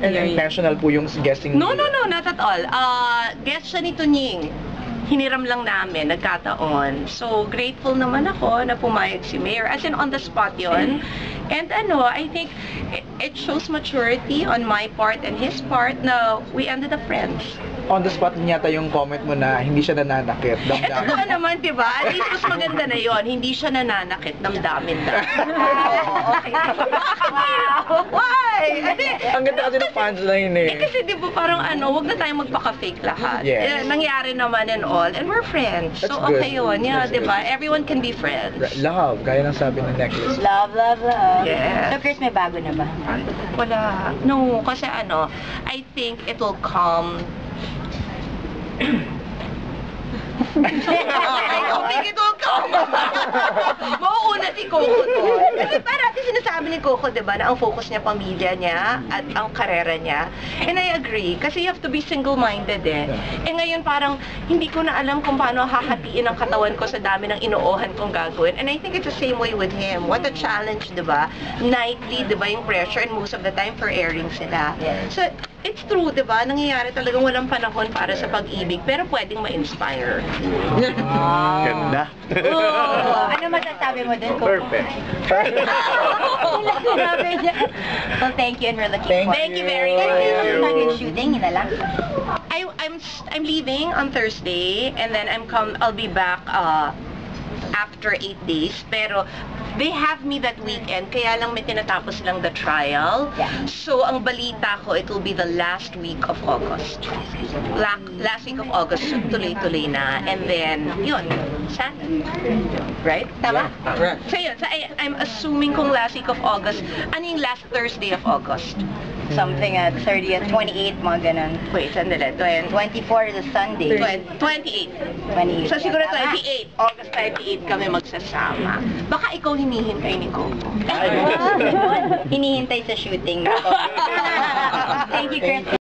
intentional po yung guessing. No, not at all. Guest siya ni Tunying. Hiniram lang namin, nagkataon. So, grateful naman ako na pumayag si Mayor. As in, on the spot yon. And I think it shows maturity on my part and his part na we ended up friends. On the spot niya yung comment mo na hindi siya nananakit. Ito ka naman, di ba? At least mas maganda na yon. Hindi siya nananakit, damdamin na. Okay. Why? Ang ganda kasi ng punchline eh. Kasi di ba parang wag na tayong magpaka-fake lahat. Yes. Nangyari naman and all. And we're friends. That's so okay good. yun. Yeah, That's di ba? Everyone can be friends. Love, gaya ng sabi ng necklace. Love, love, love. Yes. So, Chris, may bago na ba? Wala. No, kasi I think it will come. I don't think it will come. Mauuna si Coco doon. Kasi parang sinasabi ni Coco, di ba, na ang focus niya pamilya niya at ang karera niya. And I agree. Kasi you have to be single-minded eh. Eh ngayon parang hindi ko na alam kung paano hahatiin ang katawan ko sa dami ng inoohan kong gagawin. And I think it's the same way with him. What a challenge, di ba? Nightly, di ba, yung pressure and most of the time for airing sila. So, it's true, di ba? Nangyayari talagang walang panahon para sa pag-ibig, pero pwedeng ma-inspire. Ganda. Ano masasabi mo dun? Perfect. Well, thank you and we're looking forward. Thank you very much. Kasi yung shooting, yun na lang. I'm leaving on Thursday, and then I'll be back after 8 days. Pero they have me that weekend, kaya lang may tinatapos lang the trial. Yeah. So ang balita ko, it will be the last week of August. Last week of August, tuloy-tuloy na. And then, yun, sana. Right? Tama? Yeah, correct. So yun, so I'm assuming kung last week of August, ano yung last Thursday of August? Something at 30th, 28, mga ganun. Wait, sandali, 24 is a Sunday. 28. 28. So siguro Tama. 28, August 28 kami magsasama. Baka ikaw hinihintay ni Coco. Hinihintay sa shooting. Thank you, Chris.